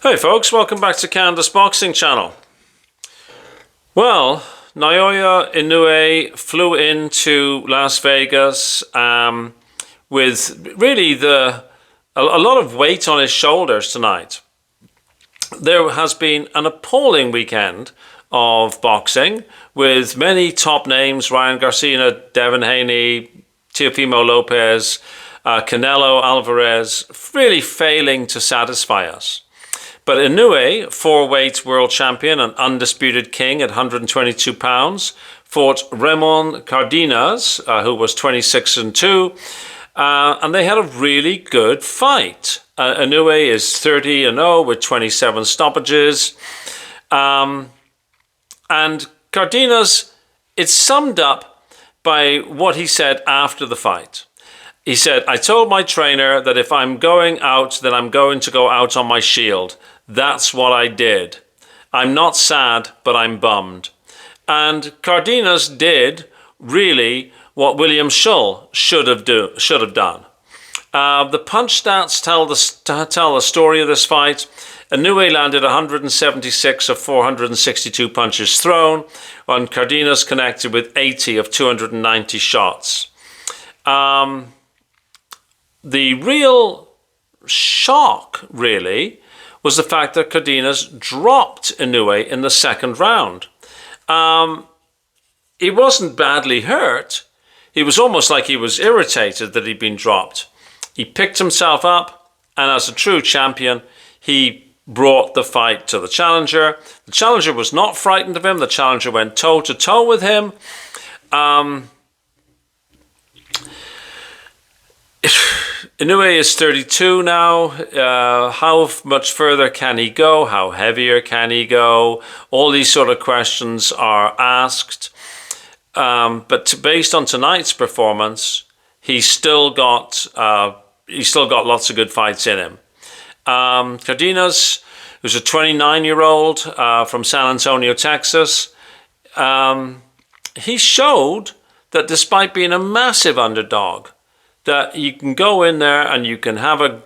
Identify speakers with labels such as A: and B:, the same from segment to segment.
A: Hey folks, welcome back to Canada's Boxing Channel. Well, NAOYA Inoue flew into Las Vegas with really a lot of weight on his shoulders tonight. There has been an appalling weekend of boxing with many top names: Ryan Garcia, Devin Haney, Teofimo Lopez, Canelo, Alvarez, really failing to satisfy us. But Inoue, four-weight world champion and undisputed king at 122 pounds, fought RAMON Cardenas, who was 26-2, and they had a really good fight. Inoue is 30-0 with 27 stoppages. And Cardenas, it's summed up by what he said after the fight. He said, "I told my trainer that if I'm going out, then I'm going to go out on my shield. That's what I did. I'm not sad, but I'm bummed." And Cardenas did really what William Schull should have done. The punch stats tell the story of this fight. Inoue landed 176 of 462 punches thrown, and Cardenas connected with 80 of 290 shots. The real shock, really, was the fact that Cardenas dropped Inoue in the second round. He wasn't badly hurt. He was almost like he was irritated that he'd been dropped. He picked himself up, and as a true champion, he brought the fight to the challenger. The challenger was not frightened of him. The challenger went toe-to-toe with him. Inoue is 32 now. How much further can he go? How heavier can he go? All these sort of questions are asked. But based on tonight's performance, he's still got lots of good fights in him. Cardenas, who's a 29-year-old from San Antonio, Texas, he showed that despite being a massive underdog, that you can go in there and you can have a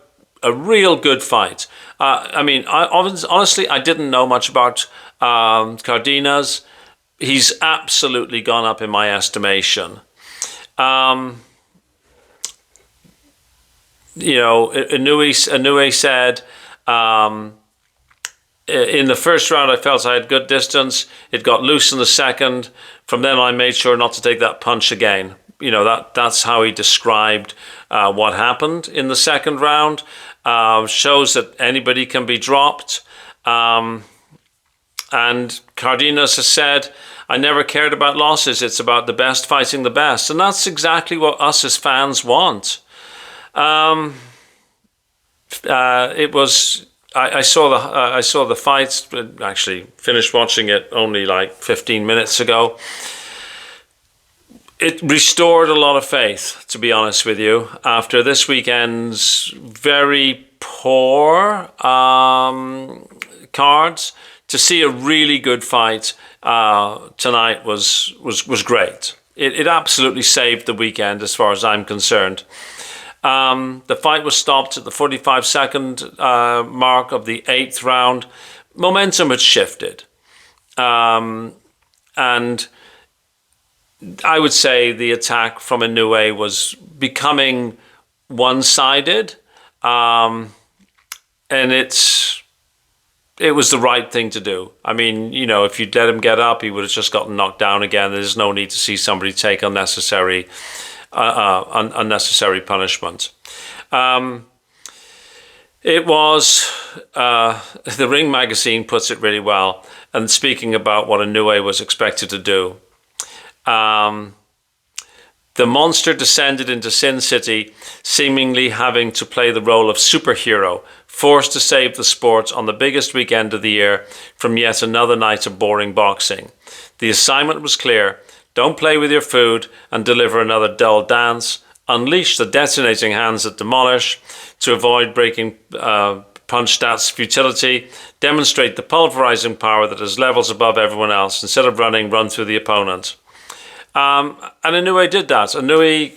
A: real good fight. Honestly, I didn't know much about Cardenas. He's absolutely gone up in my estimation. Inoue said, in the first round I felt I had good distance. It got loose in the second. From then I made sure not to take that punch again. That's how he described what happened in the second round. Shows that anybody can be dropped. And Cardenas has said, "I never cared about losses. It's about the best fighting the best." And that's exactly what us as fans want. I saw the fight, actually finished watching it only like 15 minutes ago. It restored a lot of faith, to be honest with you, after this weekend's very poor cards. To see a really good fight tonight was great. It absolutely saved the weekend as far as I'm concerned. The fight was stopped at the 45-second mark of the 8th round. Momentum had shifted. And I would say the attack from Inoue was becoming one-sided, and it was the right thing to do. I mean, if you'd let him get up, he would have just gotten knocked down again. There's no need to see somebody take unnecessary punishment. It was, the Ring magazine puts it really well, and speaking about what Inoue was expected to do. The monster descended into Sin City, seemingly having to play the role of superhero, forced to save the sport on the biggest weekend of the year from yet another night of boring boxing. The assignment was clear: don't play with your food and deliver another dull dance. Unleash the detonating hands that demolish to avoid breaking punch stats futility. Demonstrate the pulverizing power that is levels above everyone else. Instead of running, run through the opponent. And Inoue did that. Inoue,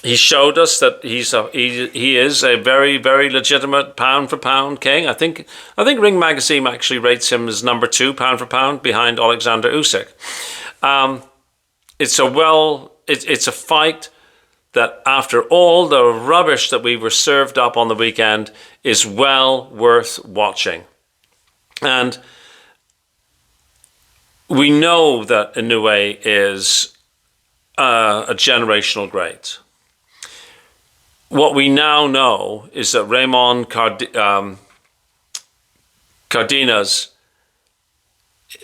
A: he showed us that he is a very, very legitimate pound for pound king. I think Ring Magazine actually rates him as number 2 pound for pound behind Alexander Usyk. It's a fight that, after all the rubbish that we were served up on the weekend, is well worth watching. And we know that Inoue is a generational great. What we now know is that RAMON Cardenas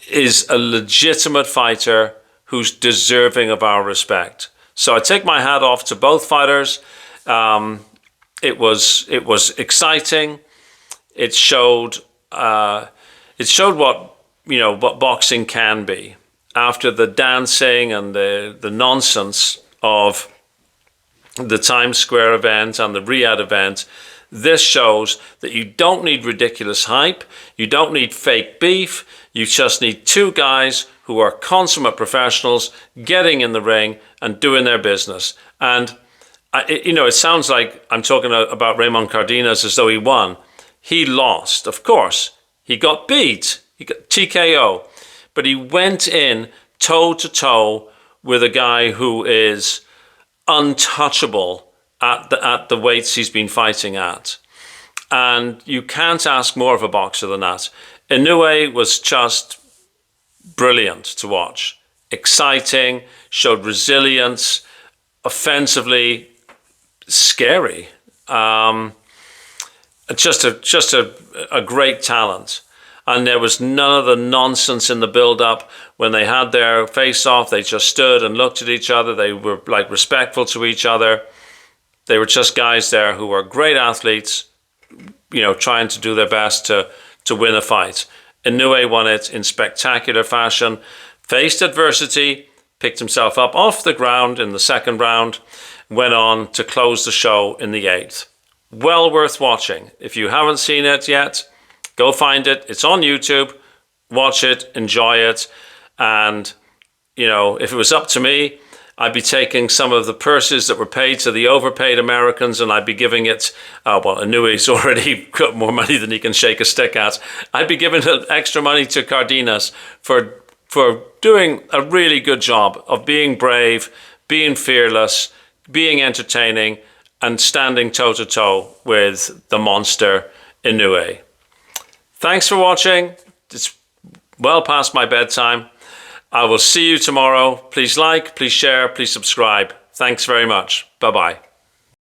A: is a legitimate fighter who's deserving of our respect. So I take my hat off to both fighters. It was exciting. It showed what boxing can be after the dancing and the nonsense of the Times Square event and the Riyadh event. This shows that you don't need ridiculous hype. You don't need fake beef. You just need 2 guys who are consummate professionals getting in the ring and doing their business. And it sounds like I'm talking about RAMON Cardenas as though he won. He lost, of course. He got beat. He got TKO. But he went in toe-to-toe with a guy who is untouchable at the weights he's been fighting at. And you can't ask more of a boxer than that. Inoue was just brilliant to watch. Exciting, showed resilience, offensively scary. Just a great talent. And there was none of the nonsense in the build-up. When they had their face-off, they just stood and looked at each other. They were respectful to each other. They were just guys there who were great athletes, trying to do their best to win a fight. Inoue won it in spectacular fashion, faced adversity, picked himself up off the ground in the 2nd round, went on to close the show in the 8th. Well worth watching. If you haven't seen it yet, go find it. It's on YouTube. Watch it, enjoy it. And, if it was up to me, I'd be taking some of the purses that were paid to the overpaid Americans, and I'd be giving it, Inoue's already got more money than he can shake a stick at. I'd be giving extra money to Cardenas for doing a really good job of being brave, being fearless, being entertaining, and standing toe-to-toe with the monster Inoue. Thanks for watching. It's well past my bedtime. I will see you tomorrow. Please like, please share, please subscribe. Thanks very much. Bye-bye.